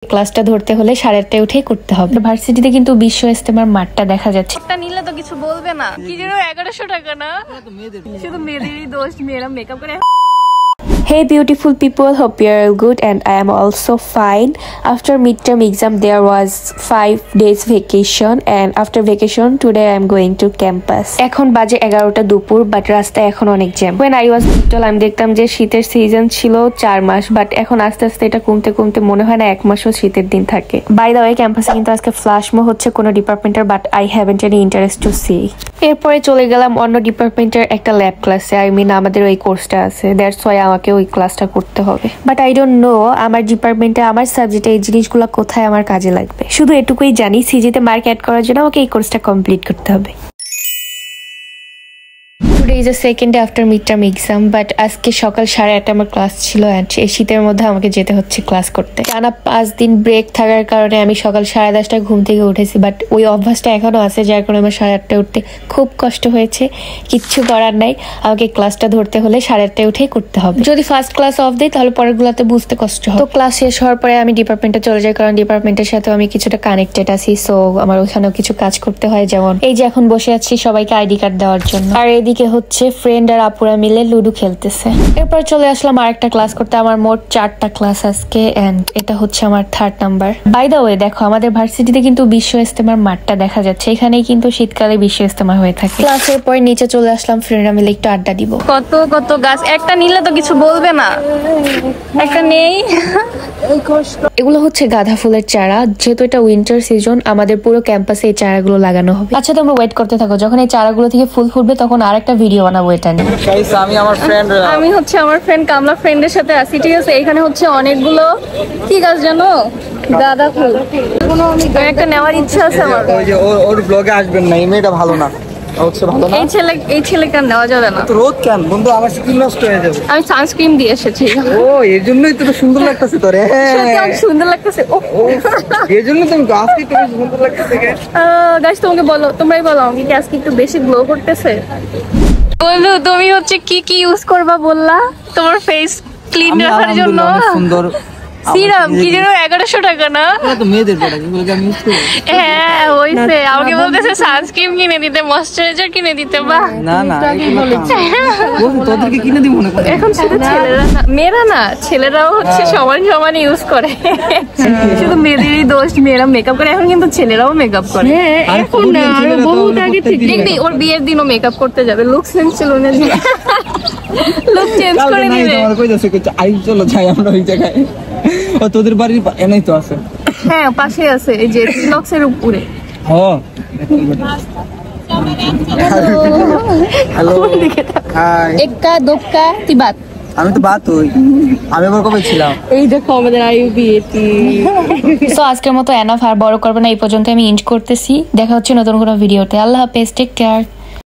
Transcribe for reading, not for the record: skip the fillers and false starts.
ক্লাসটা ধরতে হলে 8:30টায় উঠেই করতে হবে। ভার্সিটিতে কিন্তু বিশ্ব ইজতেমার মাঠটা দেখা যাচ্ছে। একটা নিলে তো কিছু বলবে না। কি যেন 1100 টাকা না, শুধু মেয়েদেরই দোষ, মেয়েরা মেকআপ করে। Hey beautiful people, hope you are all good and I am also fine. After midterm exam there was 5 days vacation and after vacation today I am going to campus. এখন বাজে 11টা দুপুর বাট রাস্তায় এখন অনেক jam. When I was little আমি দেখতাম যে শীতের সিজন ছিল 4 মাস বাট এখন আস্তে আস্তে এটা কমতে কমতে মনে হয় না 1 মাসও শীতের দিন থাকে। বাই দ্য ওয়ে ক্যাম্পাসে কিন্তু আজকে ফ্ল্যাশ মো হচ্ছে কোন ডিপার্টমেন্টের but I haven't any interest to see. এরপরে চলে গেলাম অন্য ডিপার্টমেন্টের একটা ল্যাব ক্লাসে। I mean আমাদের ওই কোর্সটা আছে, দ্যাটস ওয়াই আমাকে ওই ক্লাসটা করতে হবে। বাট আই ডোন্ট নো আমার ডিপার্টমেন্টে আমার সাবজেক্টে এই জিনিসগুলো কোথায় আমার কাজে লাগবে। শুধু এটুকুই জানি সিজিতে মার্ক অ্যাড করার জন্য আমাকে এই কোর্সটা কমপ্লিট করতে হবে। Today is the second day after midterm exam but আজকে সকাল 8:30 আমার ক্লাস ছিল and এই শীতের মধ্যে আমাকে যেতে হচ্ছে ক্লাস করতে। টানা 5 দিন ব্রেক থাকার কারণে আমি সকাল 10:30টায় ঘুম থেকে উঠেছি বাট ওই অভ্যাসটা এখনো আছে যার কারণে আমার 8:30টায় উঠতে খুব কষ্ট হয়েছে। কিচ্ছু করার নাই, আমাকে ক্লাসটা ধরতে হলে 8:30টায় উঠেই করতে হবে। যদি ফার্স্ট ক্লাস অফ দেই তাহলে পরেরগুলোতে বুঝতে কষ্ট হয়। তো ক্লাস শেষ হওয়ার পরে আমি ডিপার্টমেন্টে চলে যাই কারণ ডিপার্টমেন্টের সাথে আমি কিছুটা কানেক্টেড আছি, সো আমার ওখানেও কিছু কাজ করতে হয়। যেমন এই যে এখন বসে আছি সবাইকে আইডি কার্ড দেওয়ার জন্য, আর এদিকে হচ্ছে ফ্রেন্ড আর আপুরা মিলে লুডো খেলতেছে। এরপর চলে আসলাম আরেকটা ক্লাস করতে। আমার মোট 4টা ক্লাস আজকে এন্ড এটা হচ্ছে আমার 3rd number. By the way দেখো আমাদের ভার্সিটিতে কিন্তু বিশ্ব ইজতেমার মাঠটা দেখা যাচ্ছে, এখানেই কিন্তু শীতকালে বিশ্ব ইজতেমা হয়ে থাকে। ক্লাসের পর নিচে চলে আসলাম ফ্রেন্ডরা মিলে একটু আড্ডা দিব। কত কত গাছ, একটা নিলে তো কিছু বলবে না, একটা নেই। এগুলো হচ্ছে গাঁদা ফুলের চারা, যেহেতু এটা উইন্টার সিজন আমাদের পুরো ক্যাম্পাসে এই চারাগুলো লাগানো হবে। আচ্ছা তোমরা ওয়েট করতে থাকো, যখন এই চারাগুলো থেকে ফুল ফুটবে তখন আরেকটা ভিডিও বানাবো এটা নিয়ে। আমি হচ্ছে আমার ফ্রেন্ড কামলা ফ্রেন্ডের সাথে আছি, ঠিক আছে। এখানে হচ্ছে অনেকগুলো কি গাছ জানো, গাঁদা ফুল। একটা নেওয়ার ইচ্ছা আছে আমার। ওই যে ওর ব্লগে আসবেন না, এই মেয়েটা ভালো না, হচ্ছে ভালো না। এই ছেলে কেন নেওয়া যাবে না? তো রোদ কেন বন্ধু, আমার স্কিন নষ্ট হয়ে যাবে। আমি সানস্ক্রিন দিয়ে এসেছি। ও এর জন্যই তো সুন্দর লাগতেছে তোরে। অনেক সুন্দর লাগতেছে। এর জন্য তুমি আজকে তো সুন্দর লাগতেছে। গাইস তোমাকে বলো, তোমরাই বলো আমাকে কি আজকে একটু বেশি গ্লো করতেছে? বন্ধু তুমি হচ্ছে কি কি ইউজ করবা বললা তোমার ফেস ক্লিন রাখার জন্য? সুন্দর সিরাম কি যেন 1100 টাকা না, তো মেয়েদের প্রোডাক্ট এগুলো আমি ইউজ করি। হ্যাঁ হইছে, আমাকে বলতেছে সানস্ক্রিন কিনে দিতে, ময়েশ্চারাইজার কিনে দিতে। বাহ না না তোদেরকে কিনে দিব না। এখন শুধু ছেলেরা না, মেয়েরা না, ছেলেরাও হচ্ছে সমান সমান ইউজ করে। শুধু মেয়েদেরই দোষ, মেয়েরা মেকআপ করে। এখন কিন্তু ছেলেরাও মেকআপ করে। এখন না, আরো বহুত আগে থেকে দেখবি ওর বিয়ের দিনও মেকআপ করতে যাবে। লুক চেঞ্জ ছিল না, লুক চেঞ্জ করে দিবে। আমার কই যাচ্ছে, আই চলো যাই আমরা ওই জায়গায়। ও তোদের বাড়ির এনেই তো আছে। হ্যাঁ পাশে আছে, এই যে ব্লকসের উপরে। হ্যাঁ হ্যালো হাই এক্কা দোক্কা তিবাত। আমি তো বাত হই, আমি আবার কবে ছিলাম। এই দেখো আমাদের আইউবিএটি। সো আজকের মতো এনাফ, আর বড় করবে না, এই পর্যন্ত আমি এন্ড করতেছি। দেখা হচ্ছে নতুন কোনো ভিডিওতে। আল্লাহ হাফেজ, টেক কেয়ার।